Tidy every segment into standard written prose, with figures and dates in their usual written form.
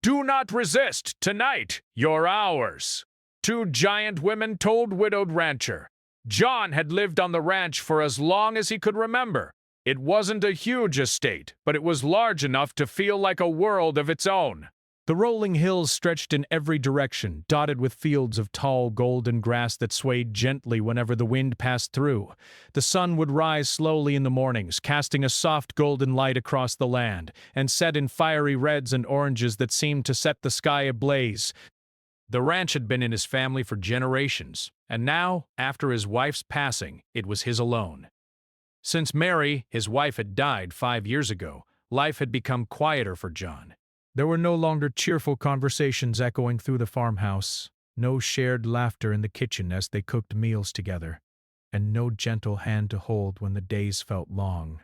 "Do not resist. Tonight, you're ours." Two giant women told widowed rancher. John had lived on the ranch for as long as he could remember. It wasn't a huge estate, but it was large enough to feel like a world of its own. The rolling hills stretched in every direction, dotted with fields of tall golden grass that swayed gently whenever the wind passed through. The sun would rise slowly in the mornings, casting a soft golden light across the land, and set in fiery reds and oranges that seemed to set the sky ablaze. The ranch had been in his family for generations, and now, after his wife's passing, it was his alone. Since Mary, his wife, had died 5 years ago, life had become quieter for John. There were no longer cheerful conversations echoing through the farmhouse, no shared laughter in the kitchen as they cooked meals together, and no gentle hand to hold when the days felt long.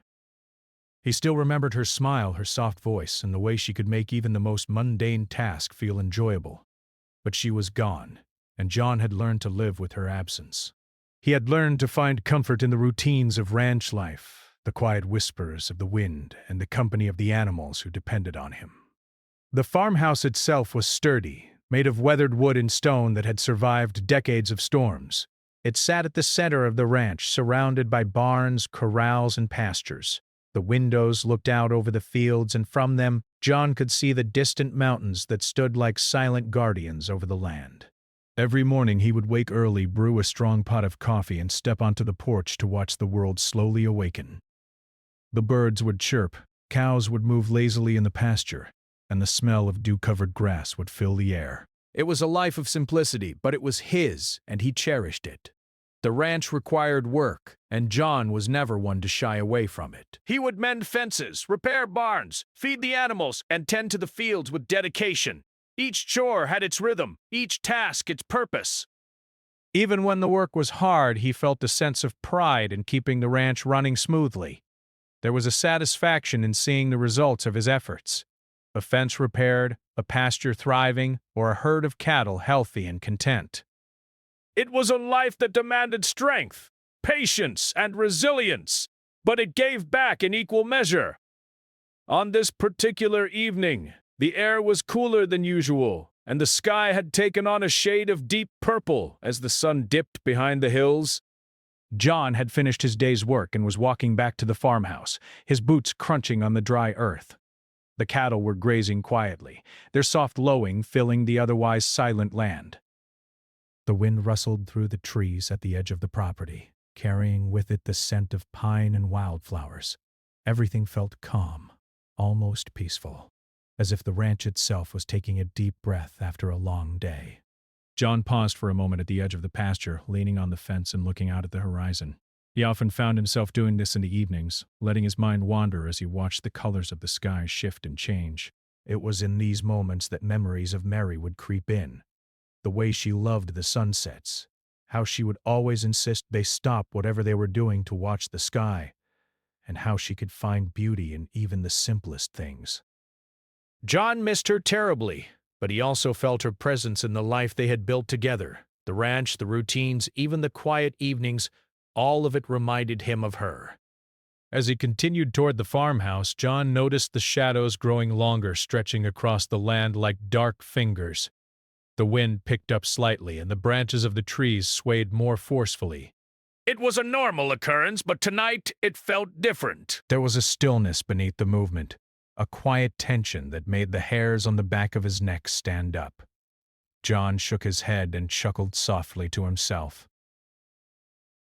He still remembered her smile, her soft voice, and the way she could make even the most mundane task feel enjoyable. But she was gone, and John had learned to live with her absence. He had learned to find comfort in the routines of ranch life, the quiet whispers of the wind, and the company of the animals who depended on him. The farmhouse itself was sturdy, made of weathered wood and stone that had survived decades of storms. It sat at the center of the ranch, surrounded by barns, corrals, and pastures. The windows looked out over the fields, and from them, John could see the distant mountains that stood like silent guardians over the land. Every morning he would wake early, brew a strong pot of coffee, and step onto the porch to watch the world slowly awaken. The birds would chirp, cows would move lazily in the pasture, and the smell of dew-covered grass would fill the air. It was a life of simplicity, but it was his, and he cherished it. The ranch required work, and John was never one to shy away from it. He would mend fences, repair barns, feed the animals, and tend to the fields with dedication. Each chore had its rhythm, each task its purpose. Even when the work was hard, he felt a sense of pride in keeping the ranch running smoothly. There was a satisfaction in seeing the results of his efforts. A fence repaired, a pasture thriving, or a herd of cattle healthy and content. It was a life that demanded strength, patience, and resilience, but it gave back in equal measure. On this particular evening, the air was cooler than usual, and the sky had taken on a shade of deep purple as the sun dipped behind the hills. John had finished his day's work and was walking back to the farmhouse, his boots crunching on the dry earth. The cattle were grazing quietly, their soft lowing filling the otherwise silent land. The wind rustled through the trees at the edge of the property, carrying with it the scent of pine and wildflowers. Everything felt calm, almost peaceful, as if the ranch itself was taking a deep breath after a long day. John paused for a moment at the edge of the pasture, leaning on the fence and looking out at the horizon. He often found himself doing this in the evenings, letting his mind wander as he watched the colors of the sky shift and change. It was in these moments that memories of Mary would creep in. The way she loved the sunsets, how she would always insist they stop whatever they were doing to watch the sky, and how she could find beauty in even the simplest things. John missed her terribly, but he also felt her presence in the life they had built together. The ranch, the routines, even the quiet evenings, all of it reminded him of her. As he continued toward the farmhouse, John noticed the shadows growing longer, stretching across the land like dark fingers. The wind picked up slightly, and the branches of the trees swayed more forcefully. It was a normal occurrence, but tonight it felt different. There was a stillness beneath the movement, a quiet tension that made the hairs on the back of his neck stand up. John shook his head and chuckled softly to himself.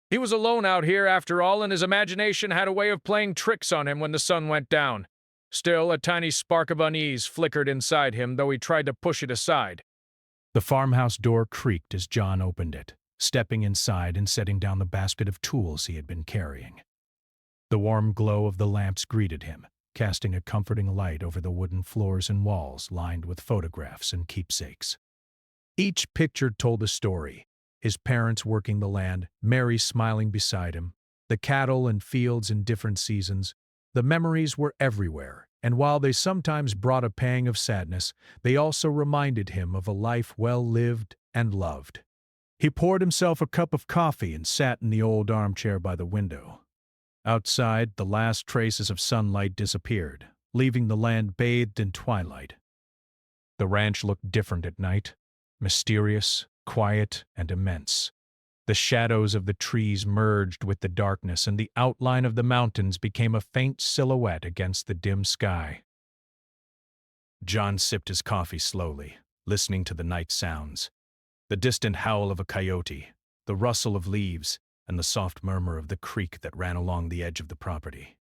He was alone out here after all, and his imagination had a way of playing tricks on him when the sun went down. Still, a tiny spark of unease flickered inside him, though he tried to push it aside. The farmhouse door creaked as John opened it, stepping inside and setting down the basket of tools he had been carrying. The warm glow of the lamps greeted him, casting a comforting light over the wooden floors and walls lined with photographs and keepsakes. Each picture told a story. His parents working the land, Mary smiling beside him, the cattle and fields in different seasons. The memories were everywhere, and while they sometimes brought a pang of sadness, they also reminded him of a life well lived and loved. He poured himself a cup of coffee and sat in the old armchair by the window. Outside, the last traces of sunlight disappeared, leaving the land bathed in twilight. The ranch looked different at night, mysterious, quiet, and immense. The shadows of the trees merged with the darkness, and the outline of the mountains became a faint silhouette against the dim sky. John sipped his coffee slowly, listening to the night sounds. The distant howl of a coyote, the rustle of leaves, and the soft murmur of the creek that ran along the edge of the property.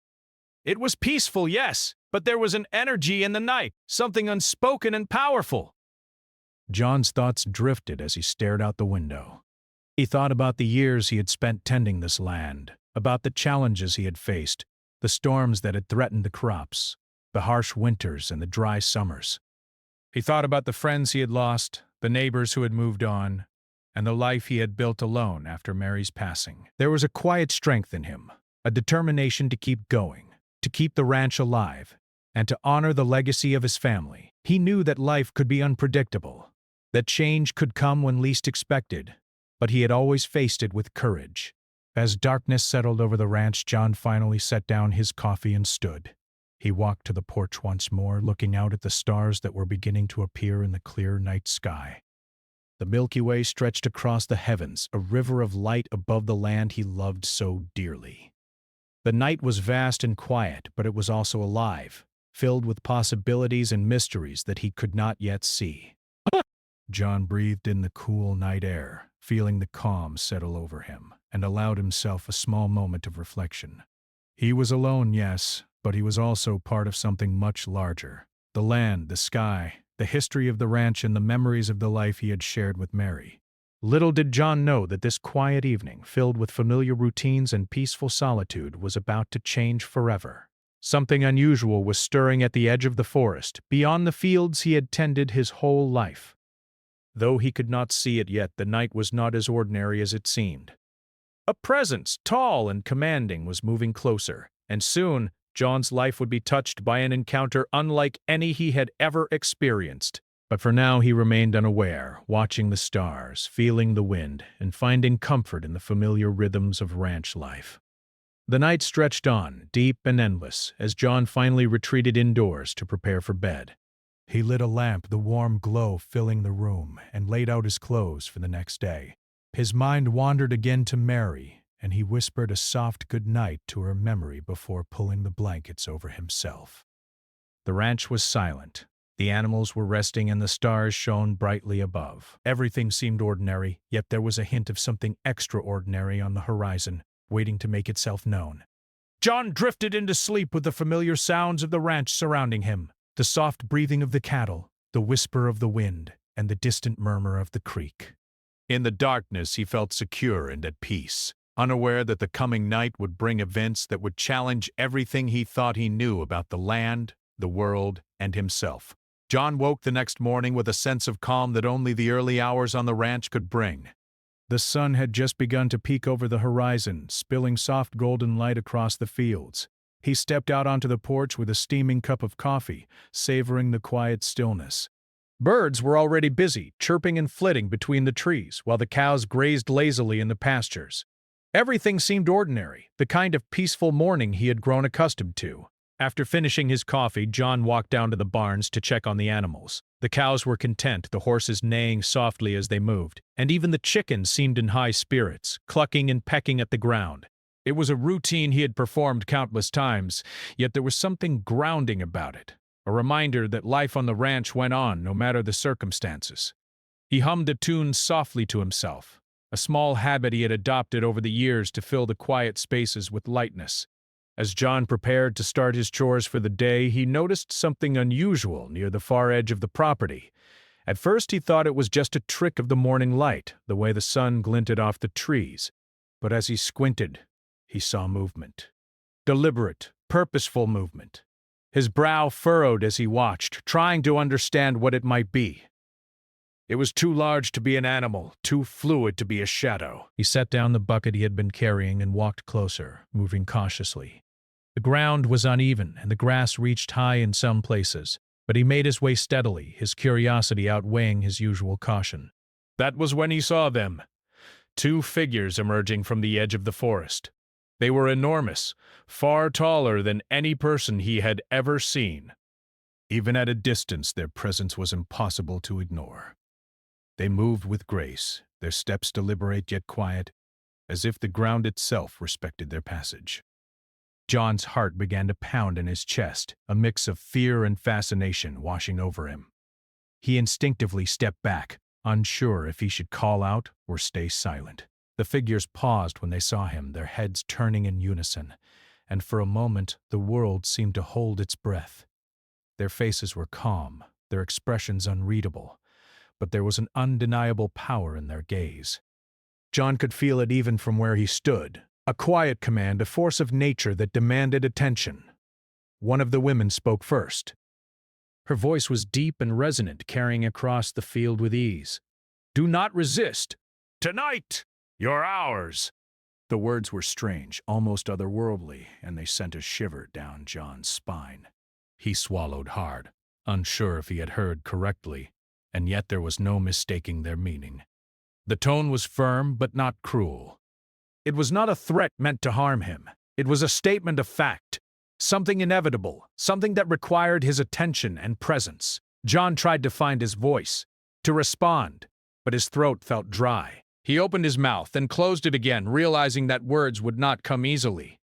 It was peaceful, yes, but there was an energy in the night, something unspoken and powerful. John's thoughts drifted as he stared out the window. He thought about the years he had spent tending this land, about the challenges he had faced, the storms that had threatened the crops, the harsh winters and the dry summers. He thought about the friends he had lost, the neighbors who had moved on, and the life he had built alone after Mary's passing. There was a quiet strength in him, a determination to keep going, to keep the ranch alive, and to honor the legacy of his family. He knew that life could be unpredictable, that change could come when least expected, but he had always faced it with courage. As darkness settled over the ranch, John finally set down his coffee and stood. He walked to the porch once more, looking out at the stars that were beginning to appear in the clear night sky. The Milky Way stretched across the heavens, a river of light above the land he loved so dearly. The night was vast and quiet, but it was also alive, filled with possibilities and mysteries that he could not yet see. John breathed in the cool night air, feeling the calm settle over him, and allowed himself a small moment of reflection. He was alone, yes, but he was also part of something much larger. The land, the sky, the history of the ranch, and the memories of the life he had shared with Mary. Little did John know that this quiet evening, filled with familiar routines and peaceful solitude, was about to change forever. Something unusual was stirring at the edge of the forest, beyond the fields he had tended his whole life. Though he could not see it yet, the night was not as ordinary as it seemed. A presence, tall and commanding, was moving closer, and soon John's life would be touched by an encounter unlike any he had ever experienced. But for now he remained unaware, watching the stars, feeling the wind, and finding comfort in the familiar rhythms of ranch life. The night stretched on, deep and endless, as John finally retreated indoors to prepare for bed. He lit a lamp, the warm glow filling the room, and laid out his clothes for the next day. His mind wandered again to Mary, and he whispered a soft good night to her memory before pulling the blankets over himself. The ranch was silent. The animals were resting and the stars shone brightly above. Everything seemed ordinary, yet there was a hint of something extraordinary on the horizon, waiting to make itself known. John drifted into sleep with the familiar sounds of the ranch surrounding him. The soft breathing of the cattle, the whisper of the wind, and the distant murmur of the creek. In the darkness he felt secure and at peace, unaware that the coming night would bring events that would challenge everything he thought he knew about the land, the world, and himself. John woke the next morning with a sense of calm that only the early hours on the ranch could bring. The sun had just begun to peek over the horizon, spilling soft golden light across the fields. He stepped out onto the porch with a steaming cup of coffee, savoring the quiet stillness. Birds were already busy, chirping and flitting between the trees, while the cows grazed lazily in the pastures. Everything seemed ordinary, the kind of peaceful morning he had grown accustomed to. After finishing his coffee, John walked down to the barns to check on the animals. The cows were content, the horses neighing softly as they moved, and even the chickens seemed in high spirits, clucking and pecking at the ground. It was a routine he had performed countless times, yet there was something grounding about it, a reminder that life on the ranch went on no matter the circumstances. He hummed a tune softly to himself, a small habit he had adopted over the years to fill the quiet spaces with lightness. As John prepared to start his chores for the day, he noticed something unusual near the far edge of the property. At first he thought it was just a trick of the morning light, the way the sun glinted off the trees. But as he squinted, he saw movement. Deliberate, purposeful movement. His brow furrowed as he watched, trying to understand what it might be. It was too large to be an animal, too fluid to be a shadow. He set down the bucket he had been carrying and walked closer, moving cautiously. The ground was uneven, and the grass reached high in some places, but he made his way steadily, his curiosity outweighing his usual caution. That was when he saw them. Two figures emerging from the edge of the forest. They were enormous, far taller than any person he had ever seen. Even at a distance, their presence was impossible to ignore. They moved with grace, their steps deliberate yet quiet, as if the ground itself respected their passage. John's heart began to pound in his chest, a mix of fear and fascination washing over him. He instinctively stepped back, unsure if he should call out or stay silent. The figures paused when they saw him, their heads turning in unison, and for a moment the world seemed to hold its breath. Their faces were calm, their expressions unreadable, but there was an undeniable power in their gaze. John could feel it even from where he stood, a quiet command, a force of nature that demanded attention. One of the women spoke first. Her voice was deep and resonant, carrying across the field with ease. "Do not resist. Tonight, you're ours." The words were strange, almost otherworldly, and they sent a shiver down John's spine. He swallowed hard, unsure if he had heard correctly, and yet there was no mistaking their meaning. The tone was firm but not cruel. It was not a threat meant to harm him. It was a statement of fact, something inevitable, something that required his attention and presence. John tried to find his voice, to respond, but his throat felt dry. He opened his mouth and closed it again, realizing that words would not come easily.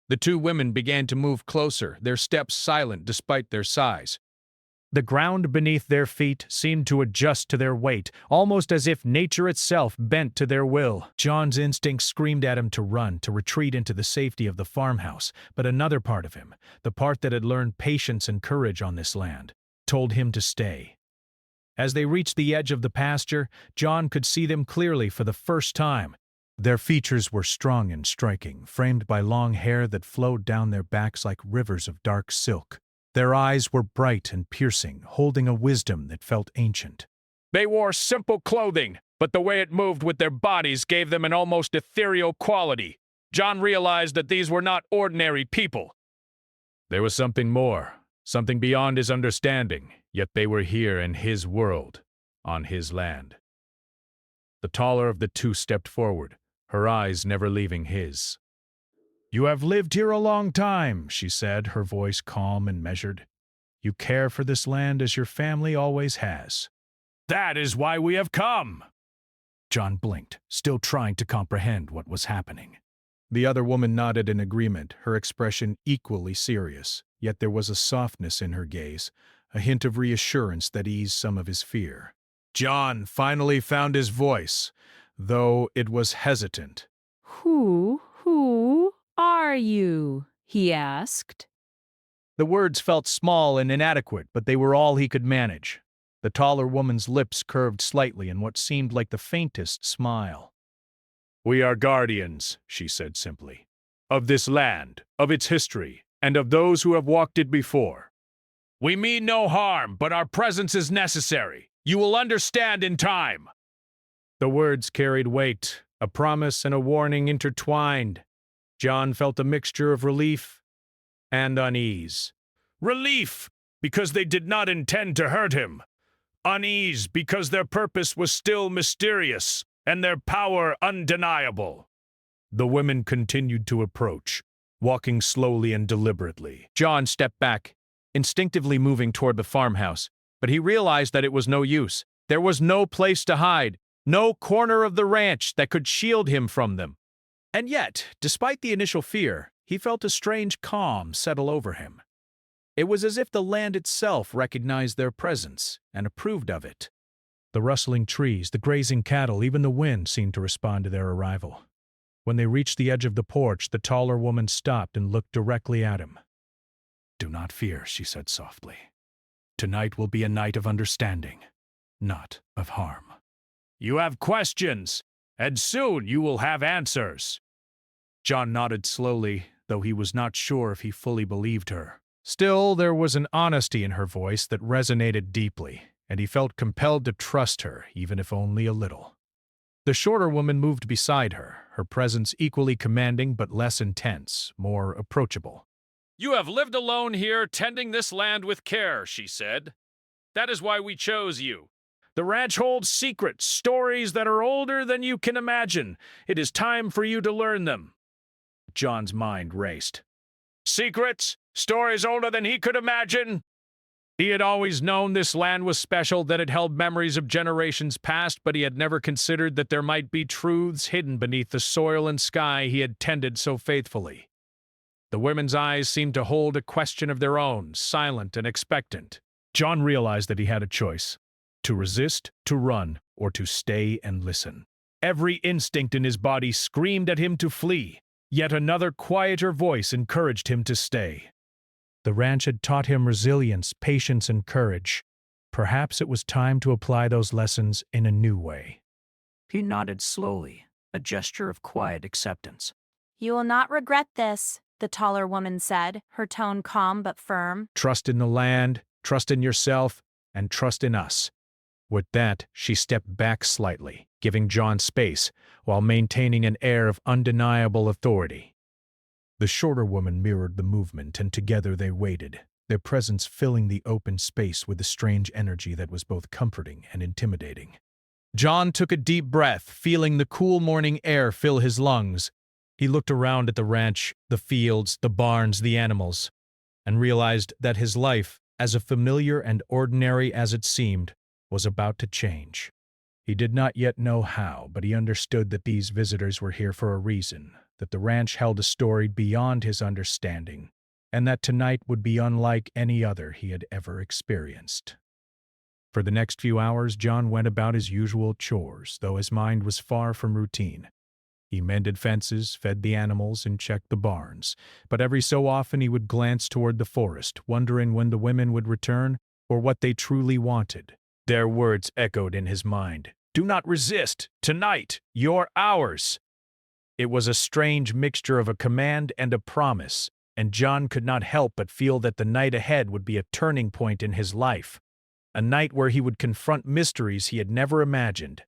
The two women began to move closer, their steps silent despite their size. The ground beneath their feet seemed to adjust to their weight, almost as if nature itself bent to their will. John's instinct screamed at him to run, to retreat into the safety of the farmhouse, but another part of him, the part that had learned patience and courage on this land, told him to stay. As they reached the edge of the pasture, John could see them clearly for the first time. Their features were strong and striking, framed by long hair that flowed down their backs like rivers of dark silk. Their eyes were bright and piercing, holding a wisdom that felt ancient. They wore simple clothing, but the way it moved with their bodies gave them an almost ethereal quality. John realized that these were not ordinary people. There was something more, something beyond his understanding, yet they were here in his world, on his land. The taller of the two stepped forward, her eyes never leaving his. "You have lived here a long time," she said, her voice calm and measured. "You care for this land as your family always has." "That is why we have come." John blinked, still trying to comprehend what was happening. The other woman nodded in agreement, her expression equally serious, yet there was a softness in her gaze, a hint of reassurance that eased some of his fear. John finally found his voice, though it was hesitant. Who are you?" he asked. The words felt small and inadequate, but they were all he could manage. The taller woman's lips curved slightly in what seemed like the faintest smile. "We are guardians," she said simply, "of this land, of its history, and of those who have walked it before. We mean no harm, but our presence is necessary. You will understand in time." The words carried weight, a promise and a warning intertwined. John felt a mixture of relief and unease. Relief, because they did not intend to hurt him. Unease, because their purpose was still mysterious, and their power undeniable. The women continued to approach, walking slowly and deliberately. John stepped back, instinctively moving toward the farmhouse, but he realized that it was no use. There was no place to hide, no corner of the ranch that could shield him from them. And yet, despite the initial fear, he felt a strange calm settle over him. It was as if the land itself recognized their presence and approved of it. The rustling trees, the grazing cattle, even the wind seemed to respond to their arrival. When they reached the edge of the porch, the taller woman stopped and looked directly at him. "Do not fear," she said softly. "Tonight will be a night of understanding, not of harm. You have questions, and soon you will have answers." John nodded slowly, though he was not sure if he fully believed her. Still, there was an honesty in her voice that resonated deeply, and he felt compelled to trust her, even if only a little. The shorter woman moved beside her, her presence equally commanding but less intense, more approachable. "You have lived alone here, tending this land with care," she said. "That is why we chose you. The ranch holds secrets, stories that are older than you can imagine. It is time for you to learn them." John's mind raced. Secrets? Stories older than he could imagine? He had always known this land was special, that it held memories of generations past, but he had never considered that there might be truths hidden beneath the soil and sky he had tended so faithfully. The women's eyes seemed to hold a question of their own, silent and expectant. John realized that he had a choice: to resist, to run, or to stay and listen. Every instinct in his body screamed at him to flee, yet another quieter voice encouraged him to stay. The ranch had taught him resilience, patience, and courage. Perhaps it was time to apply those lessons in a new way. He nodded slowly, a gesture of quiet acceptance. You will not regret this, the taller woman said, her tone calm but firm. Trust in the land, trust in yourself, and trust in us. With that, she stepped back slightly, giving John space, while maintaining an air of undeniable authority. The shorter woman mirrored the movement, and together they waited, their presence filling the open space with a strange energy that was both comforting and intimidating. John took a deep breath, feeling the cool morning air fill his lungs. He looked around at the ranch, the fields, the barns, the animals, and realized that his life, as familiar and ordinary as it seemed, was about to change. He did not yet know how, but he understood that these visitors were here for a reason, that the ranch held a story beyond his understanding, and that tonight would be unlike any other he had ever experienced. For the next few hours, John went about his usual chores, though his mind was far from routine. He mended fences, fed the animals, and checked the barns, but every so often he would glance toward the forest, wondering when the women would return or what they truly wanted. Their words echoed in his mind. "Do not resist. Tonight, you're ours." It was a strange mixture of a command and a promise, and John could not help but feel that the night ahead would be a turning point in his life, a night where he would confront mysteries he had never imagined.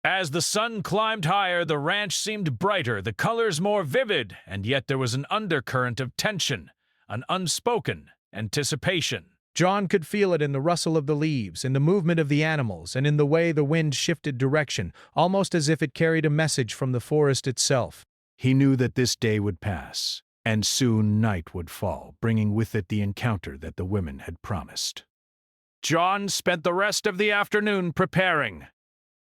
As the sun climbed higher, the ranch seemed brighter, the colors more vivid, and yet there was an undercurrent of tension, an unspoken anticipation. John could feel it in the rustle of the leaves, in the movement of the animals, and in the way the wind shifted direction, almost as if it carried a message from the forest itself. He knew that this day would pass, and soon night would fall, bringing with it the encounter that the women had promised. John spent the rest of the afternoon preparing.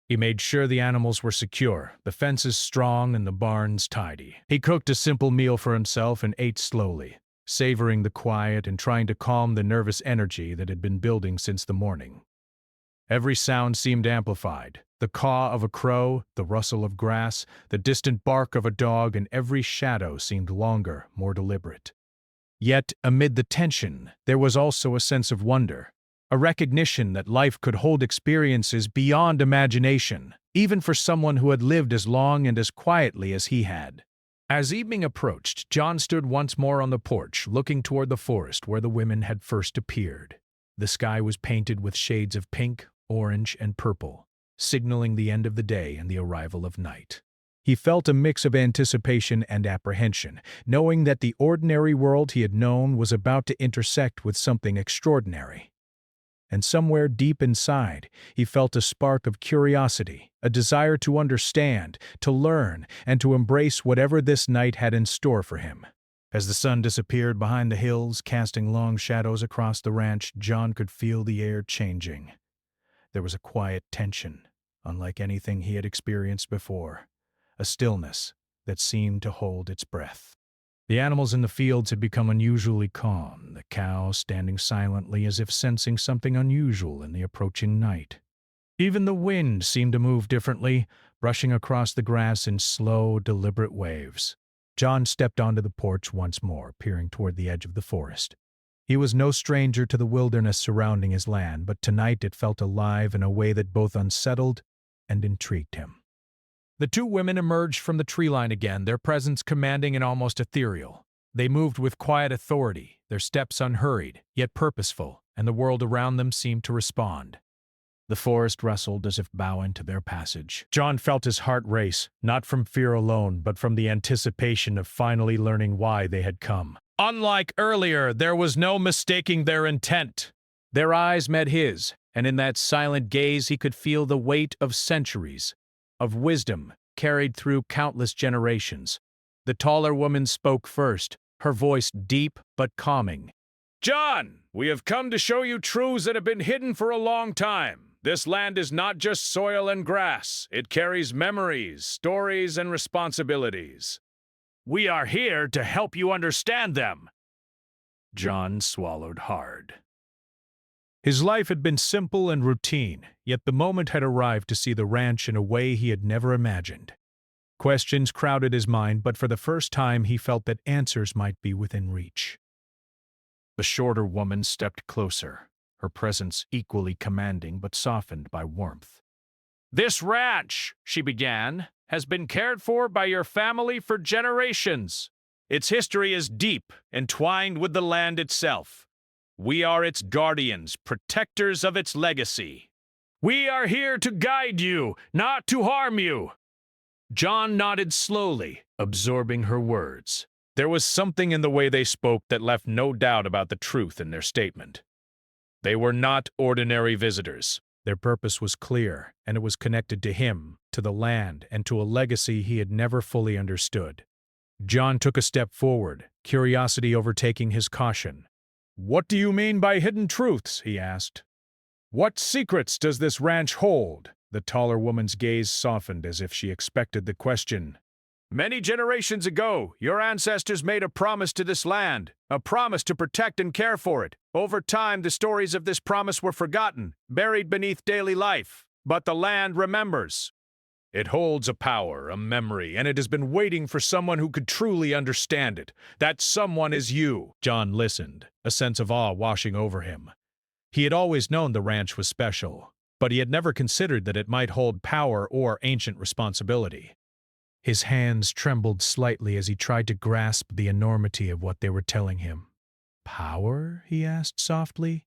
He made sure the animals were secure, the fences strong, and the barns tidy. He cooked a simple meal for himself and ate slowly, savoring the quiet and trying to calm the nervous energy that had been building since the morning. Every sound seemed amplified: the caw of a crow, the rustle of grass, the distant bark of a dog, and every shadow seemed longer, more deliberate. Yet, amid the tension, there was also a sense of wonder, a recognition that life could hold experiences beyond imagination, even for someone who had lived as long and as quietly as he had. As evening approached, John stood once more on the porch, looking toward the forest where the women had first appeared. The sky was painted with shades of pink, orange, and purple, signaling the end of the day and the arrival of night. He felt a mix of anticipation and apprehension, knowing that the ordinary world he had known was about to intersect with something extraordinary. And somewhere deep inside, he felt a spark of curiosity, a desire to understand, to learn, and to embrace whatever this night had in store for him. As the sun disappeared behind the hills, casting long shadows across the ranch, John could feel the air changing. There was a quiet tension, unlike anything he had experienced before, a stillness that seemed to hold its breath. The animals in the fields had become unusually calm, the cow standing silently as if sensing something unusual in the approaching night. Even the wind seemed to move differently, brushing across the grass in slow, deliberate waves. John stepped onto the porch once more, peering toward the edge of the forest. He was no stranger to the wilderness surrounding his land, but tonight it felt alive in a way that both unsettled and intrigued him. The two women emerged from the tree line again, their presence commanding and almost ethereal. They moved with quiet authority, their steps unhurried, yet purposeful, and the world around them seemed to respond. The forest rustled as if bowing to their passage. John felt his heart race, not from fear alone, but from the anticipation of finally learning why they had come. Unlike earlier, there was no mistaking their intent. Their eyes met his, and in that silent gaze he could feel the weight of centuries, of wisdom carried through countless generations. The taller woman spoke first, her voice deep but calming. John, we have come to show you truths that have been hidden for a long time. This land is not just soil and grass. It carries memories, stories, and responsibilities. We are here to help you understand them. John swallowed hard. His life had been simple and routine, yet the moment had arrived to see the ranch in a way he had never imagined. Questions crowded his mind, but for the first time he felt that answers might be within reach. The shorter woman stepped closer, her presence equally commanding but softened by warmth. "This ranch," she began, "has been cared for by your family for generations. Its history is deep, entwined with the land itself. We are its guardians, protectors of its legacy. We are here to guide you, not to harm you." John nodded slowly, absorbing her words. There was something in the way they spoke that left no doubt about the truth in their statement. They were not ordinary visitors. Their purpose was clear, and it was connected to him, to the land, and to a legacy he had never fully understood. John took a step forward, curiosity overtaking his caution. "What do you mean by hidden truths?" he asked. "What secrets does this ranch hold?" The taller woman's gaze softened as if she expected the question. "Many generations ago, your ancestors made a promise to this land, a promise to protect and care for it. Over time, the stories of this promise were forgotten, buried beneath daily life. But the land remembers. It holds a power, a memory, and it has been waiting for someone who could truly understand it. That someone is you." John listened, a sense of awe washing over him. He had always known the ranch was special, but he had never considered that it might hold power or ancient responsibility. His hands trembled slightly as he tried to grasp the enormity of what they were telling him. "Power?" he asked softly,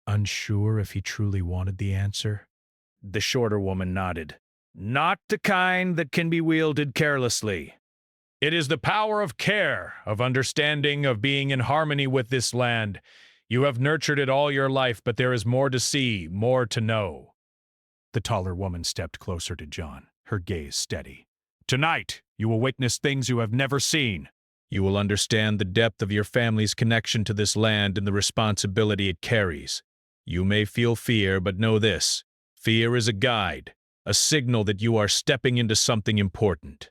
unsure if he truly wanted the answer. The shorter woman nodded. "Not the kind that can be wielded carelessly. It is the power of care, of understanding, of being in harmony with this land. You have nurtured it all your life, but there is more to see, more to know." The taller woman stepped closer to John, her gaze steady. "Tonight, you will witness things you have never seen. You will understand the depth of your family's connection to this land and the responsibility it carries. You may feel fear, but know this: fear is a guide, a signal that you are stepping into something important."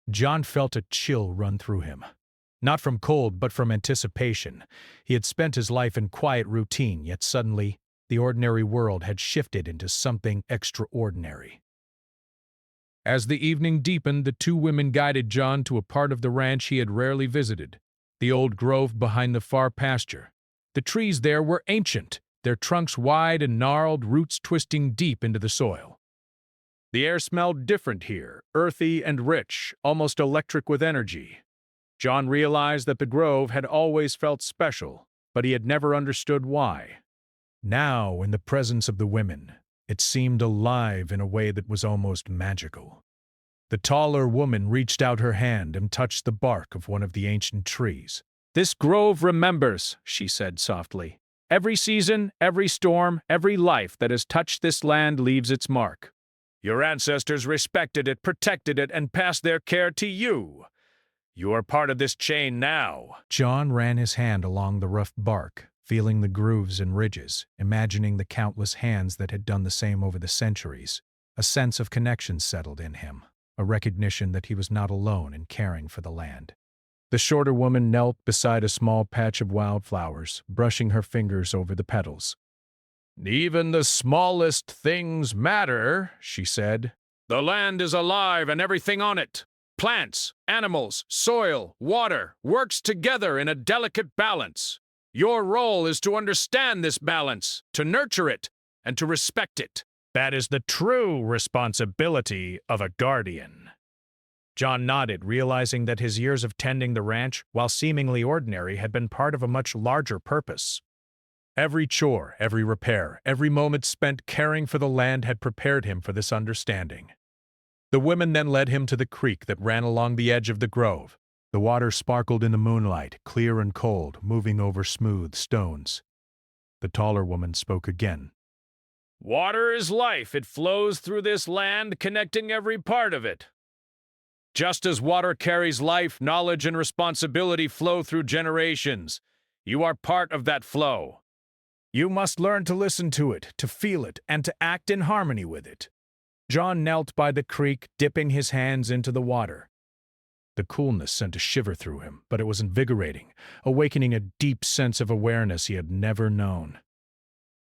John felt a chill run through him. Not from cold, but from anticipation. He had spent his life in quiet routine, yet suddenly, the ordinary world had shifted into something extraordinary. As the evening deepened, the two women guided John to a part of the ranch he had rarely visited, the old grove behind the far pasture. The trees there were ancient, their trunks wide and gnarled, roots twisting deep into the soil. The air smelled different here, earthy and rich, almost electric with energy. John realized that the grove had always felt special, but he had never understood why. Now, in the presence of the women, it seemed alive in a way that was almost magical. The taller woman reached out her hand and touched the bark of one of the ancient trees. "This grove remembers," she said softly. "Every season, every storm, every life that has touched this land leaves its mark. Your ancestors respected it, protected it, and passed their care to you. You are part of this chain now." John ran his hand along the rough bark, feeling the grooves and ridges, imagining the countless hands that had done the same over the centuries. A sense of connection settled in him, a recognition that he was not alone in caring for the land. The shorter woman knelt beside a small patch of wildflowers, brushing her fingers over the petals. "Even the smallest things matter," she said. "The land is alive and everything on it. Plants, animals, soil, water, works together in a delicate balance. Your role is to understand this balance, to nurture it, and to respect it. That is the true responsibility of a guardian." John nodded, realizing that his years of tending the ranch, while seemingly ordinary, had been part of a much larger purpose. Every chore, every repair, every moment spent caring for the land had prepared him for this understanding. The women then led him to the creek that ran along the edge of the grove. The water sparkled in the moonlight, clear and cold, moving over smooth stones. The taller woman spoke again. "Water is life. It flows through this land, connecting every part of it. Just as water carries life, knowledge, and responsibility flow through generations. You are part of that flow. You must learn to listen to it, to feel it, and to act in harmony with it. John knelt by the creek, dipping his hands into the water. The coolness sent a shiver through him, but it was invigorating, awakening a deep sense of awareness he had never known.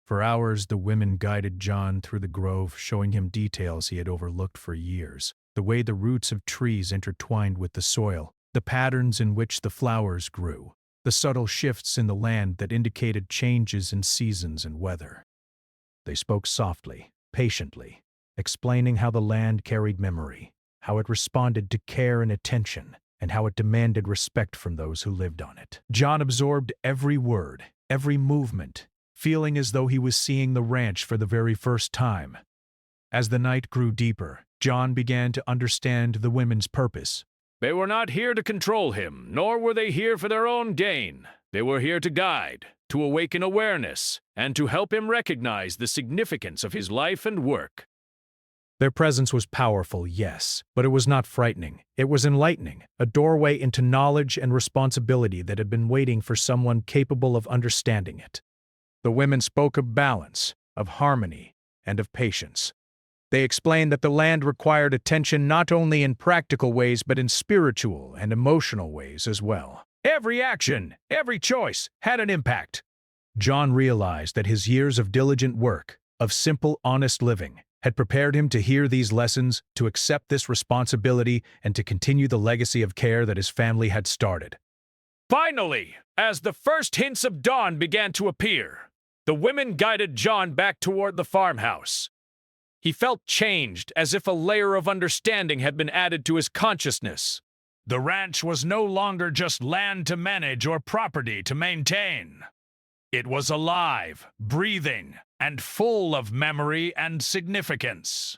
For hours, the women guided John through the grove, showing him details he had overlooked for years. The way the roots of trees intertwined with the soil, the patterns in which the flowers grew, the subtle shifts in the land that indicated changes in seasons and weather. They spoke softly, patiently, explaining how the land carried memory, how it responded to care and attention, and how it demanded respect from those who lived on it. John absorbed every word, every movement, feeling as though he was seeing the ranch for the very first time. As the night grew deeper, John began to understand the women's purpose. They were not here to control him, nor were they here for their own gain. They were here to guide, to awaken awareness, and to help him recognize the significance of his life and work. Their presence was powerful, yes, but it was not frightening. It was enlightening, a doorway into knowledge and responsibility that had been waiting for someone capable of understanding it. The women spoke of balance, of harmony, and of patience. They explained that the land required attention not only in practical ways but in spiritual and emotional ways as well. Every action, every choice had an impact. John realized that his years of diligent work, of simple, honest living, had prepared him to hear these lessons, to accept this responsibility, and to continue the legacy of care that his family had started. Finally, as the first hints of dawn began to appear, the women guided John back toward the farmhouse. He felt changed, as if a layer of understanding had been added to his consciousness. The ranch was no longer just land to manage or property to maintain. It was alive, breathing, and full of memory and significance.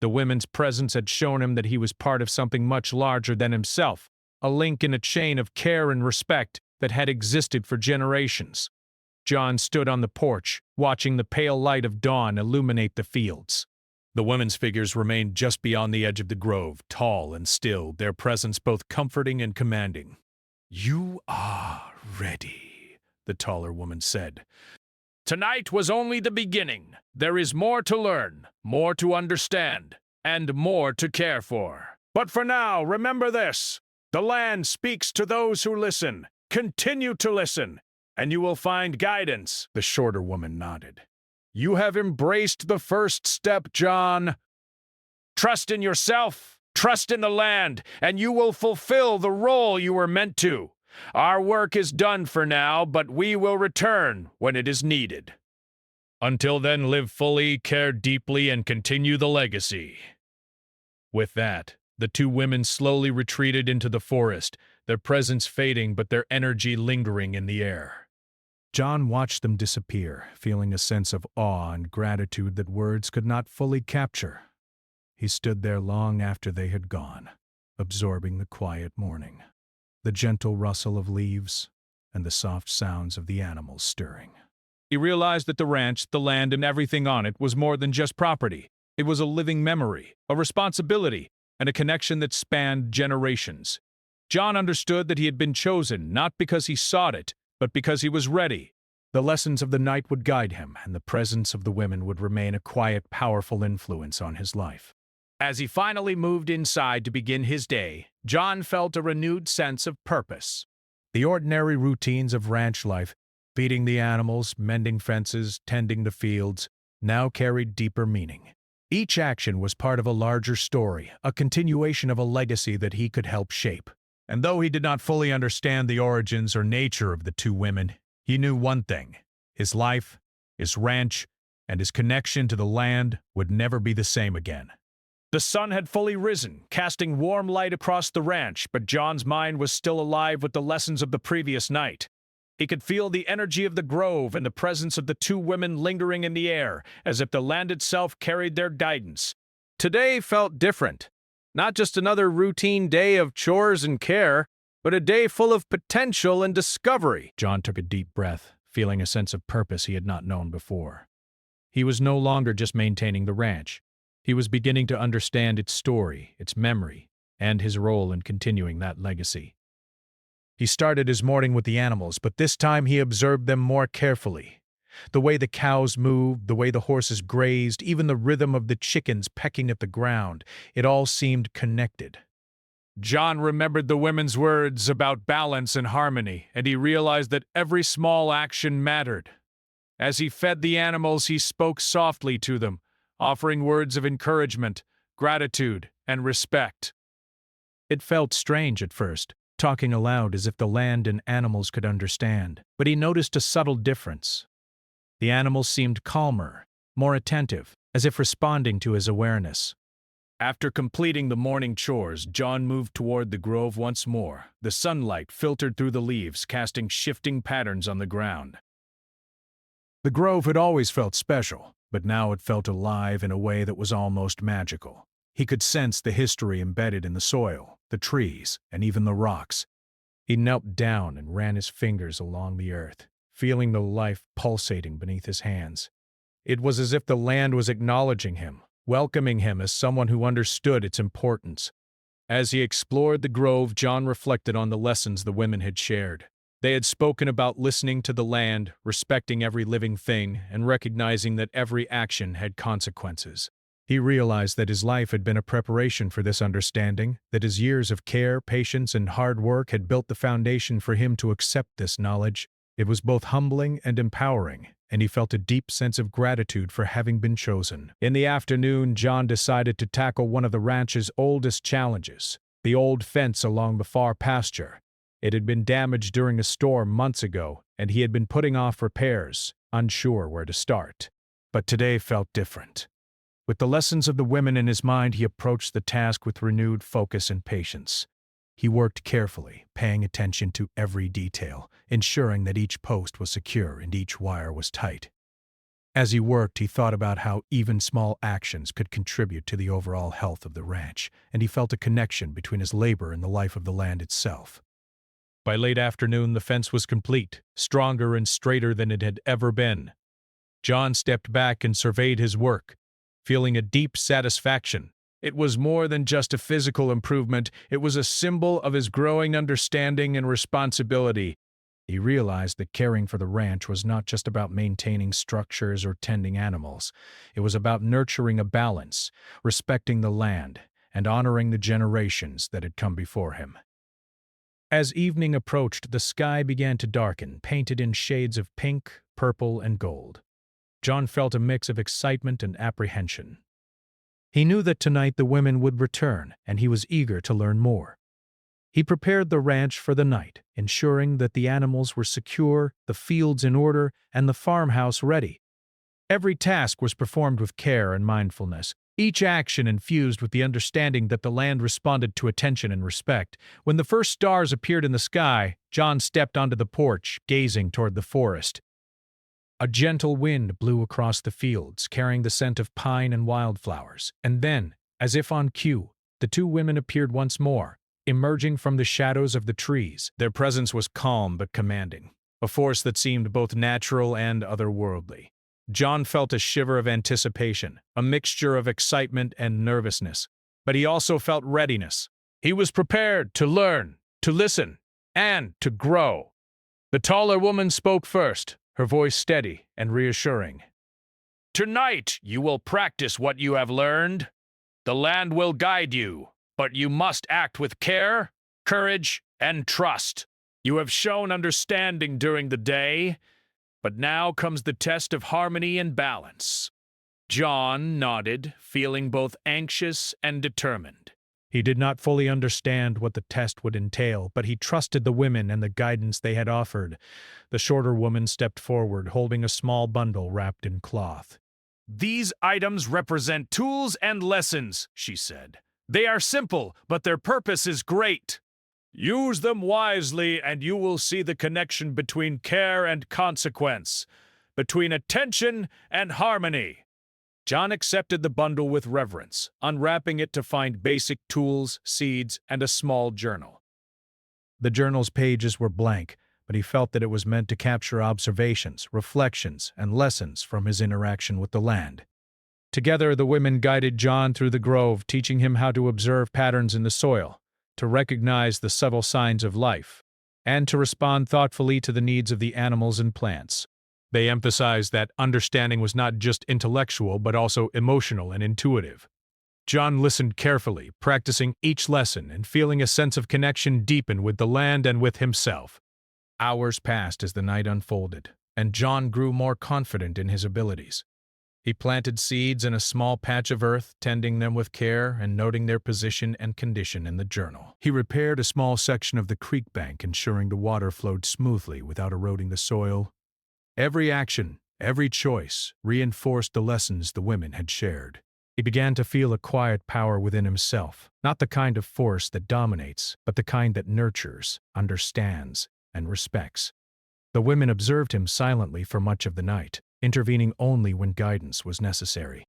The women's presence had shown him that he was part of something much larger than himself, a link in a chain of care and respect that had existed for generations. John stood on the porch, watching the pale light of dawn illuminate the fields. The women's figures remained just beyond the edge of the grove, tall and still, their presence both comforting and commanding. "You are ready," the taller woman said. "Tonight was only the beginning. There is more to learn, more to understand, and more to care for. But for now, remember this. The land speaks to those who listen. Continue to listen, and you will find guidance." The shorter woman nodded. "You have embraced the first step, John. Trust in yourself, trust in the land, and you will fulfill the role you were meant to. Our work is done for now, but we will return when it is needed. Until then, live fully, care deeply, and continue the legacy." With that, the two women slowly retreated into the forest, their presence fading but their energy lingering in the air. John watched them disappear, feeling a sense of awe and gratitude that words could not fully capture. He stood there long after they had gone, absorbing the quiet morning, the gentle rustle of leaves, and the soft sounds of the animals stirring. He realized that the ranch, the land, and everything on it was more than just property. It was a living memory, a responsibility, and a connection that spanned generations. John understood that he had been chosen not because he sought it, but because he was ready. The lessons of the night would guide him, and the presence of the women would remain a quiet, powerful influence on his life. As he finally moved inside to begin his day, John felt a renewed sense of purpose. The ordinary routines of ranch life, feeding the animals, mending fences, tending the fields, now carried deeper meaning. Each action was part of a larger story, a continuation of a legacy that he could help shape. And though he did not fully understand the origins or nature of the two women, he knew one thing: his life, his ranch, and his connection to the land would never be the same again. The sun had fully risen, casting warm light across the ranch, but John's mind was still alive with the lessons of the previous night. He could feel the energy of the grove and the presence of the two women lingering in the air, as if the land itself carried their guidance. Today felt different. Not just another routine day of chores and care, but a day full of potential and discovery. John took a deep breath, feeling a sense of purpose he had not known before. He was no longer just maintaining the ranch. He was beginning to understand its story, its memory, and his role in continuing that legacy. He started his morning with the animals, but this time he observed them more carefully. The way the cows moved, the way the horses grazed, even the rhythm of the chickens pecking at the ground, it all seemed connected. John remembered the women's words about balance and harmony, and he realized that every small action mattered. As he fed the animals, he spoke softly to them, offering words of encouragement, gratitude, and respect. It felt strange at first, talking aloud as if the land and animals could understand, but he noticed a subtle difference. The animals seemed calmer, more attentive, as if responding to his awareness. After completing the morning chores, John moved toward the grove once more. The sunlight filtered through the leaves, casting shifting patterns on the ground. The grove had always felt special, but now it felt alive in a way that was almost magical. He could sense the history embedded in the soil, the trees, and even the rocks. He knelt down and ran his fingers along the earth, feeling the life pulsating beneath his hands. It was as if the land was acknowledging him, welcoming him as someone who understood its importance. As he explored the grove, John reflected on the lessons the women had shared. They had spoken about listening to the land, respecting every living thing, and recognizing that every action had consequences. He realized that his life had been a preparation for this understanding, that his years of care, patience, and hard work had built the foundation for him to accept this knowledge. It was both humbling and empowering, and he felt a deep sense of gratitude for having been chosen. In the afternoon, John decided to tackle one of the ranch's oldest challenges, the old fence along the far pasture. It had been damaged during a storm months ago, and he had been putting off repairs, unsure where to start. But today felt different. With the lessons of the women in his mind, he approached the task with renewed focus and patience. He worked carefully, paying attention to every detail, ensuring that each post was secure and each wire was tight. As he worked, he thought about how even small actions could contribute to the overall health of the ranch, and he felt a connection between his labor and the life of the land itself. By late afternoon, the fence was complete, stronger and straighter than it had ever been. John stepped back and surveyed his work, feeling a deep satisfaction. It was more than just a physical improvement, it was a symbol of his growing understanding and responsibility. He realized that caring for the ranch was not just about maintaining structures or tending animals. It was about nurturing a balance, respecting the land, and honoring the generations that had come before him. As evening approached, the sky began to darken, painted in shades of pink, purple, and gold. John felt a mix of excitement and apprehension. He knew that tonight the women would return, and he was eager to learn more. He prepared the ranch for the night, ensuring that the animals were secure, the fields in order, and the farmhouse ready. Every task was performed with care and mindfulness, each action infused with the understanding that the land responded to attention and respect. When the first stars appeared in the sky, John stepped onto the porch, gazing toward the forest. A gentle wind blew across the fields, carrying the scent of pine and wildflowers, and then, as if on cue, the two women appeared once more, emerging from the shadows of the trees. Their presence was calm but commanding, a force that seemed both natural and otherworldly. John felt a shiver of anticipation, a mixture of excitement and nervousness, but he also felt readiness. He was prepared to learn, to listen, and to grow. The taller woman spoke first, her voice steady and reassuring. "Tonight you will practice what you have learned. The land will guide you, but you must act with care, courage, and trust. You have shown understanding during the day, but now comes the test of harmony and balance." John nodded, feeling both anxious and determined. He did not fully understand what the test would entail, but he trusted the women and the guidance they had offered. The shorter woman stepped forward, holding a small bundle wrapped in cloth. "These items represent tools and lessons," she said. "They are simple, but their purpose is great. Use them wisely, and you will see the connection between care and consequence, between attention and harmony." John accepted the bundle with reverence, unwrapping it to find basic tools, seeds, and a small journal. The journal's pages were blank, but he felt that it was meant to capture observations, reflections, and lessons from his interaction with the land. Together, the women guided John through the grove, teaching him how to observe patterns in the soil, to recognize the subtle signs of life, and to respond thoughtfully to the needs of the animals and plants. They emphasized that understanding was not just intellectual but also emotional and intuitive. John listened carefully, practicing each lesson and feeling a sense of connection deepen with the land and with himself. Hours passed as the night unfolded, and John grew more confident in his abilities. He planted seeds in a small patch of earth, tending them with care and noting their position and condition in the journal. He repaired a small section of the creek bank, ensuring the water flowed smoothly without eroding the soil. Every action, every choice, reinforced the lessons the women had shared. He began to feel a quiet power within himself, not the kind of force that dominates, but the kind that nurtures, understands, and respects. The women observed him silently for much of the night, intervening only when guidance was necessary.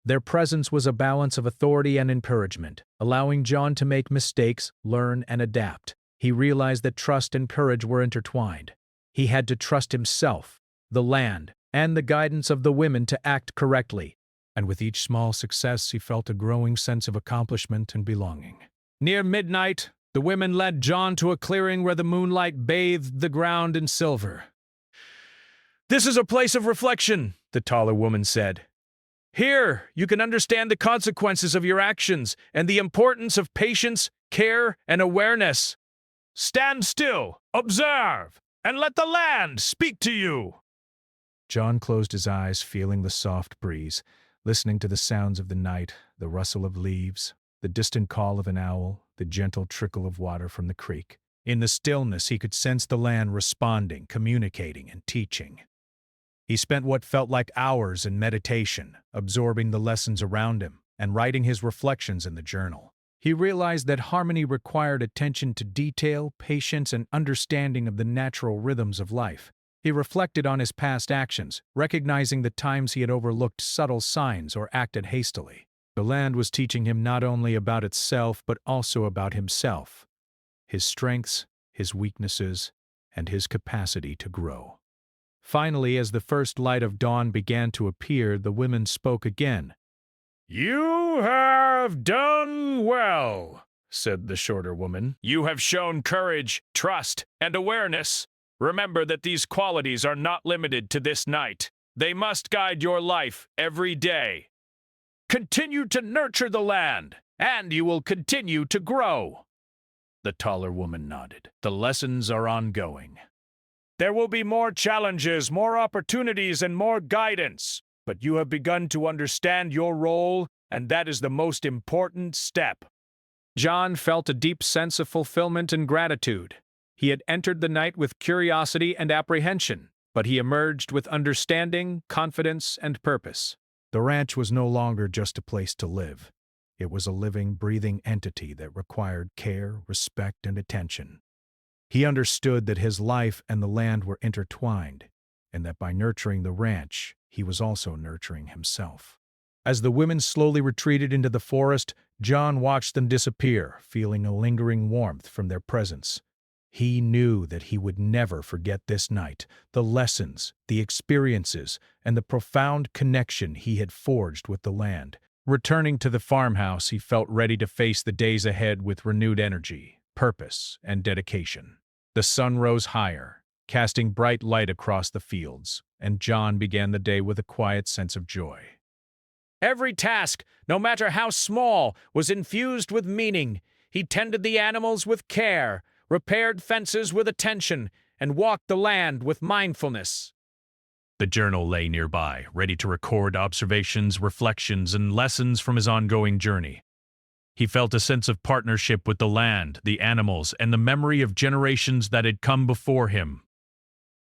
Their presence was a balance of authority and encouragement, allowing John to make mistakes, learn, and adapt. He realized that trust and courage were intertwined. He had to trust himself, the land, and the guidance of the women to act correctly. And with each small success, he felt a growing sense of accomplishment and belonging. Near midnight, the women led John to a clearing where the moonlight bathed the ground in silver. "This is a place of reflection," the taller woman said. "Here, you can understand the consequences of your actions and the importance of patience, care, and awareness. Stand still, observe, and let the land speak to you." John closed his eyes, feeling the soft breeze, listening to the sounds of the night, the rustle of leaves, the distant call of an owl, the gentle trickle of water from the creek. In the stillness, he could sense the land responding, communicating, and teaching. He spent what felt like hours in meditation, absorbing the lessons around him and writing his reflections in the journal. He realized that harmony required attention to detail, patience, and understanding of the natural rhythms of life. He reflected on his past actions, recognizing the times he had overlooked subtle signs or acted hastily. The land was teaching him not only about itself but also about himself, his strengths, his weaknesses, and his capacity to grow. Finally, as the first light of dawn began to appear, the women spoke again. "You have done well," said the shorter woman. "You have shown courage, trust, and awareness. Remember that these qualities are not limited to this night. They must guide your life every day. Continue to nurture the land, and you will continue to grow." The taller woman nodded. "The lessons are ongoing. There will be more challenges, more opportunities, and more guidance, but you have begun to understand your role, and that is the most important step." John felt a deep sense of fulfillment and gratitude. He had entered the night with curiosity and apprehension, but he emerged with understanding, confidence, and purpose. The ranch was no longer just a place to live. It was a living, breathing entity that required care, respect, and attention. He understood that his life and the land were intertwined, and that by nurturing the ranch, he was also nurturing himself. As the women slowly retreated into the forest, John watched them disappear, feeling a lingering warmth from their presence. He knew that he would never forget this night, the lessons, the experiences, and the profound connection he had forged with the land. Returning to the farmhouse, he felt ready to face the days ahead with renewed energy, purpose, and dedication. The sun rose higher, casting bright light across the fields, and John began the day with a quiet sense of joy. Every task, no matter how small, was infused with meaning. He tended the animals with care, repaired fences with attention, and walked the land with mindfulness. The journal lay nearby, ready to record observations, reflections, and lessons from his ongoing journey. He felt a sense of partnership with the land, the animals, and the memory of generations that had come before him.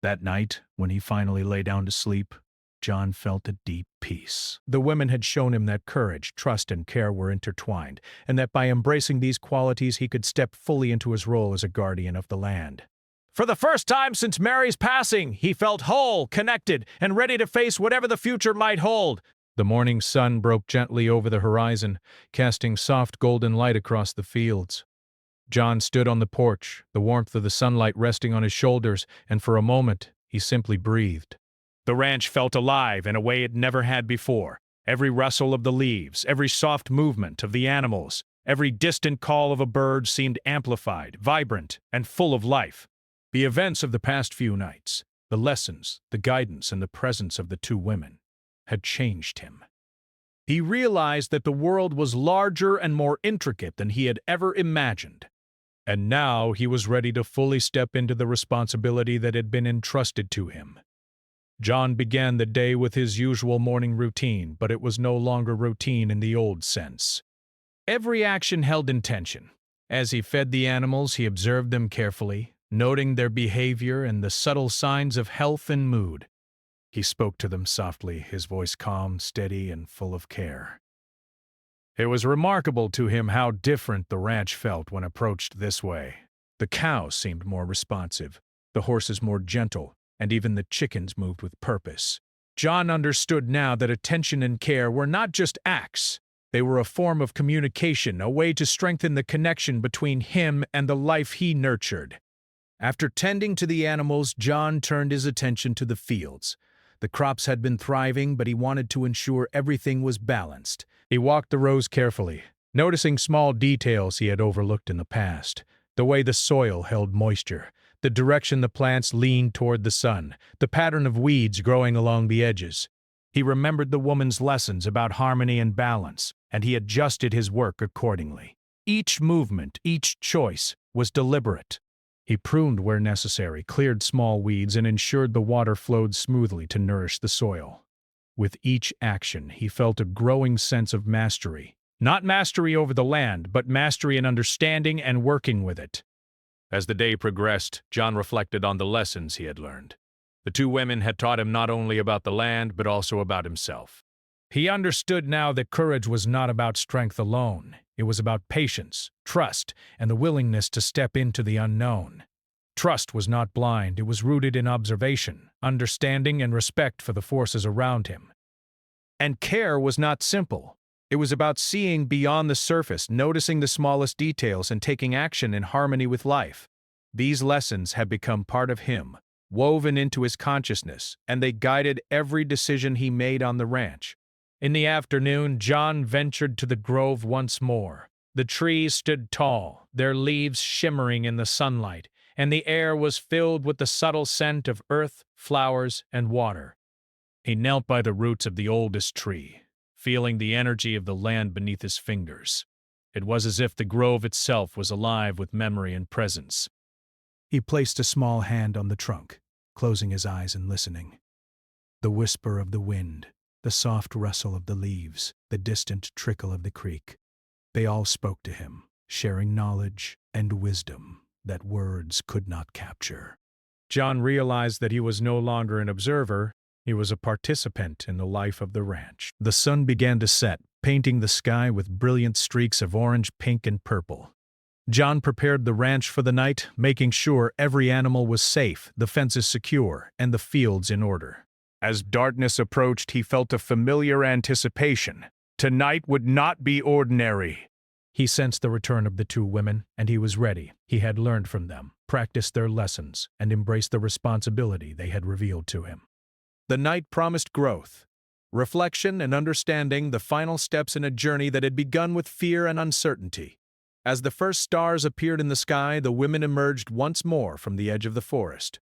That night, when he finally lay down to sleep, John felt a deep peace. The women had shown him that courage, trust, and care were intertwined, and that by embracing these qualities he could step fully into his role as a guardian of the land. For the first time since Mary's passing, he felt whole, connected, and ready to face whatever the future might hold. The morning sun broke gently over the horizon, casting soft golden light across the fields. John stood on the porch, the warmth of the sunlight resting on his shoulders, and for a moment he simply breathed. The ranch felt alive in a way it never had before. Every rustle of the leaves, every soft movement of the animals, every distant call of a bird seemed amplified, vibrant, and full of life. The events of the past few nights, the lessons, the guidance, and the presence of the two women had changed him. He realized that the world was larger and more intricate than he had ever imagined. And now he was ready to fully step into the responsibility that had been entrusted to him. John began the day with his usual morning routine, but it was no longer routine in the old sense. Every action held intention. As he fed the animals, he observed them carefully, noting their behavior and the subtle signs of health and mood. He spoke to them softly, his voice calm, steady, and full of care. It was remarkable to him how different the ranch felt when approached this way. The cows seemed more responsive, the horses more gentle, and even the chickens moved with purpose. John understood now that attention and care were not just acts. They were a form of communication, a way to strengthen the connection between him and the life he nurtured. After tending to the animals, John turned his attention to the fields. The crops had been thriving, but he wanted to ensure everything was balanced. He walked the rows carefully, noticing small details he had overlooked in the past. The way the soil held moisture, the direction the plants leaned toward the sun, the pattern of weeds growing along the edges. He remembered the woman's lessons about harmony and balance, and he adjusted his work accordingly. Each movement, each choice, was deliberate. He pruned where necessary, cleared small weeds, and ensured the water flowed smoothly to nourish the soil. With each action, he felt a growing sense of mastery. Not mastery over the land, but mastery in understanding and working with it. As the day progressed, John reflected on the lessons he had learned. The two women had taught him not only about the land, but also about himself. He understood now that courage was not about strength alone. It was about patience, trust, and the willingness to step into the unknown. Trust was not blind, it was rooted in observation, understanding, and respect for the forces around him. And care was not simple. It was about seeing beyond the surface, noticing the smallest details, and taking action in harmony with life. These lessons had become part of him, woven into his consciousness, and they guided every decision he made on the ranch. In the afternoon, John ventured to the grove once more. The trees stood tall, their leaves shimmering in the sunlight, and the air was filled with the subtle scent of earth, flowers, and water. He knelt by the roots of the oldest tree, feeling the energy of the land beneath his fingers. It was as if the grove itself was alive with memory and presence. He placed a small hand on the trunk, closing his eyes and listening. The whisper of the wind, the soft rustle of the leaves, the distant trickle of the creek, they all spoke to him, sharing knowledge and wisdom that words could not capture. John realized that he was no longer an observer, he was a participant in the life of the ranch. The sun began to set, painting the sky with brilliant streaks of orange, pink, and purple. John prepared the ranch for the night, making sure every animal was safe, the fences secure, and the fields in order. As darkness approached, he felt a familiar anticipation. Tonight would not be ordinary. He sensed the return of the two women, and he was ready. He had learned from them, practiced their lessons, and embraced the responsibility they had revealed to him. The night promised growth, reflection, and understanding, the final steps in a journey that had begun with fear and uncertainty. As the first stars appeared in the sky, the women emerged once more from the edge of the forest.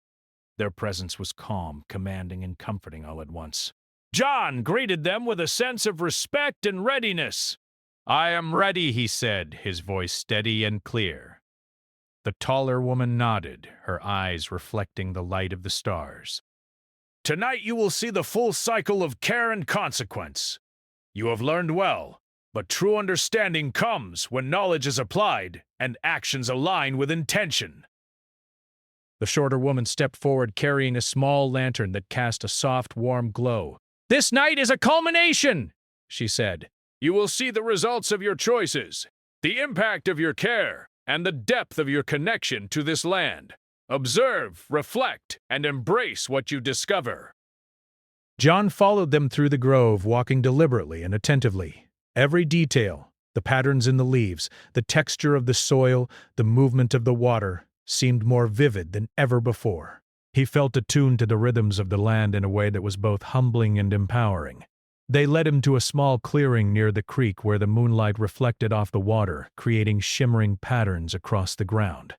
Their presence was calm, commanding, and comforting all at once. John greeted them with a sense of respect and readiness. "I am ready," he said, his voice steady and clear. The taller woman nodded, her eyes reflecting the light of the stars. "Tonight you will see the full cycle of care and consequence. You have learned well, but true understanding comes when knowledge is applied and actions align with intention." The shorter woman stepped forward carrying a small lantern that cast a soft, warm glow. "This night is a culmination," she said. "You will see the results of your choices, the impact of your care, and the depth of your connection to this land. Observe, reflect, and embrace what you discover." John followed them through the grove, walking deliberately and attentively. Every detail, the patterns in the leaves, the texture of the soil, the movement of the water, seemed more vivid than ever before. He felt attuned to the rhythms of the land in a way that was both humbling and empowering. They led him to a small clearing near the creek where the moonlight reflected off the water, creating shimmering patterns across the ground.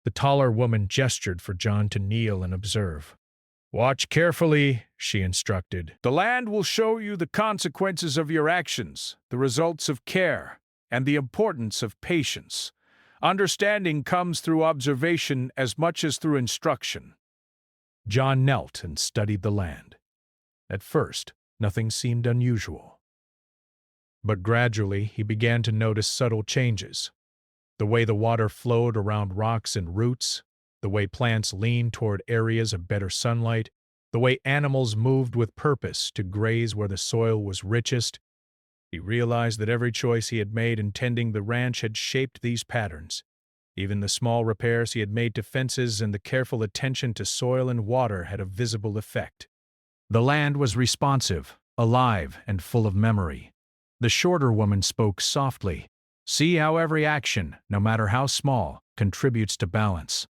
The taller woman gestured for John to kneel and observe. "Watch carefully," she instructed. "The land will show you the consequences of your actions, the results of care, and the importance of patience. Understanding comes through observation as much as through instruction." John knelt and studied the land. At first, nothing seemed unusual. But gradually, he began to notice subtle changes. The way the water flowed around rocks and roots, the way plants leaned toward areas of better sunlight, the way animals moved with purpose to graze where the soil was richest. He realized that every choice he had made in tending the ranch had shaped these patterns. Even the small repairs he had made to fences and the careful attention to soil and water had a visible effect. The land was responsive, alive, and full of memory. The shorter woman spoke softly. "See how every action, no matter how small, contributes to balance.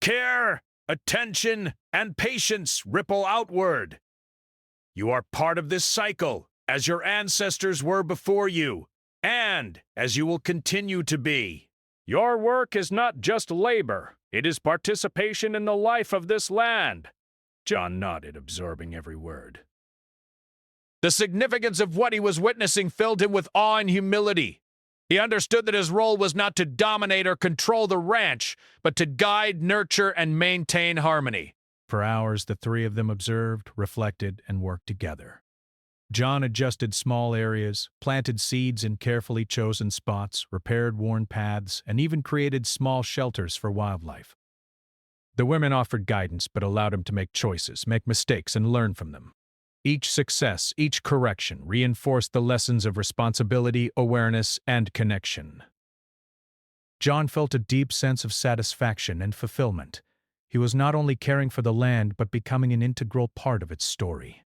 Care, attention, and patience ripple outward. You are part of this cycle, as your ancestors were before you, and as you will continue to be. Your work is not just labor, it is participation in the life of this land." John nodded, absorbing every word. The significance of what he was witnessing filled him with awe and humility. He understood that his role was not to dominate or control the ranch, but to guide, nurture, and maintain harmony. For hours, the three of them observed, reflected, and worked together. John adjusted small areas, planted seeds in carefully chosen spots, repaired worn paths, and even created small shelters for wildlife. The women offered guidance but allowed him to make choices, make mistakes, and learn from them. Each success, each correction reinforced the lessons of responsibility, awareness, and connection. John felt a deep sense of satisfaction and fulfillment. He was not only caring for the land but becoming an integral part of its story.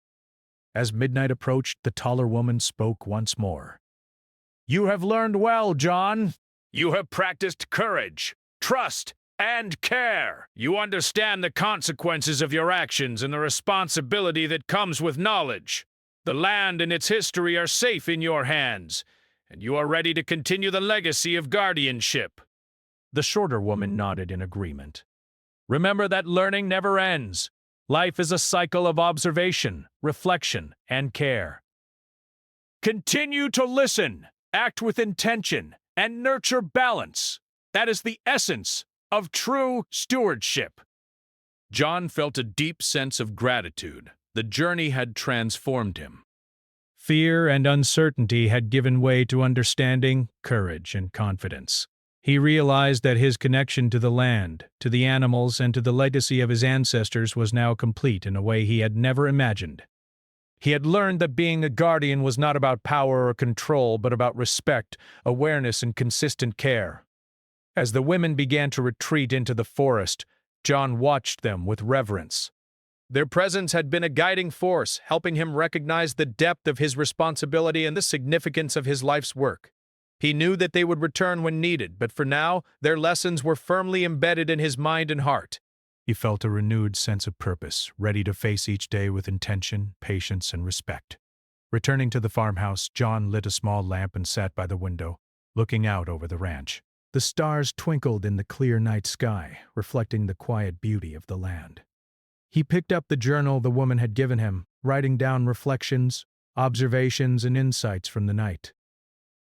As midnight approached, the taller woman spoke once more. "You have learned well, John. You have practiced courage, trust, and care. You understand the consequences of your actions and the responsibility that comes with knowledge. The land and its history are safe in your hands, and you are ready to continue the legacy of guardianship." The shorter woman nodded in agreement. "Remember that learning never ends. Life is a cycle of observation, reflection, and care. Continue to listen, act with intention, and nurture balance. That is the essence of true stewardship." John felt a deep sense of gratitude. The journey had transformed him. Fear and uncertainty had given way to understanding, courage, and confidence. He realized that his connection to the land, to the animals, and to the legacy of his ancestors was now complete in a way he had never imagined. He had learned that being a guardian was not about power or control, but about respect, awareness, and consistent care. As the women began to retreat into the forest, John watched them with reverence. Their presence had been a guiding force, helping him recognize the depth of his responsibility and the significance of his life's work. He knew that they would return when needed, but for now, their lessons were firmly embedded in his mind and heart. He felt a renewed sense of purpose, ready to face each day with intention, patience, and respect. Returning to the farmhouse, John lit a small lamp and sat by the window, looking out over the ranch. The stars twinkled in the clear night sky, reflecting the quiet beauty of the land. He picked up the journal the woman had given him, writing down reflections, observations, and insights from the night.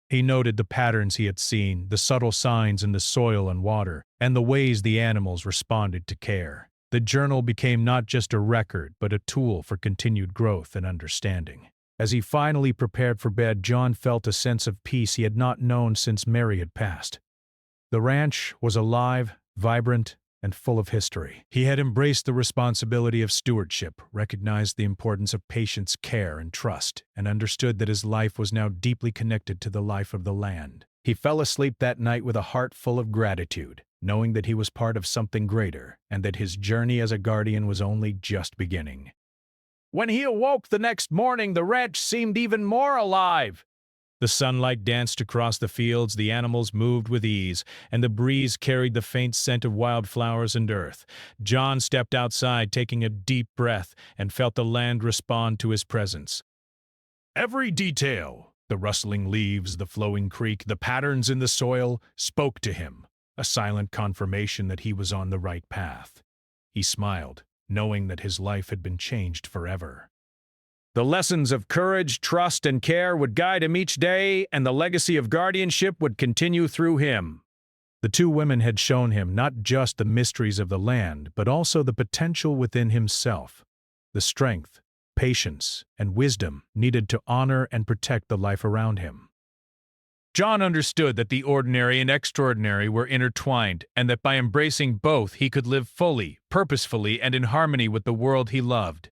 He noted the patterns he had seen, the subtle signs in the soil and water, and the ways the animals responded to care. The journal became not just a record, but a tool for continued growth and understanding. As he finally prepared for bed, John felt a sense of peace he had not known since Mary had passed. The ranch was alive, vibrant, and full of history. He had embraced the responsibility of stewardship, recognized the importance of patience, care, and trust, and understood that his life was now deeply connected to the life of the land. He fell asleep that night with a heart full of gratitude, knowing that he was part of something greater, and that his journey as a guardian was only just beginning. When he awoke the next morning, the ranch seemed even more alive. The sunlight danced across the fields, the animals moved with ease, and the breeze carried the faint scent of wildflowers and earth. John stepped outside, taking a deep breath, and felt the land respond to his presence. Every detail, the rustling leaves, the flowing creek, the patterns in the soil, spoke to him. a silent confirmation that he was on the right path. He smiled, knowing that his life had been changed forever. The lessons of courage, trust, and care would guide him each day, and the legacy of guardianship would continue through him. The two women had shown him not just the mysteries of the land, but also the potential within himself, the strength, patience, and wisdom needed to honor and protect the life around him. John understood that the ordinary and extraordinary were intertwined, and that by embracing both he could live fully, purposefully, and in harmony with the world he loved.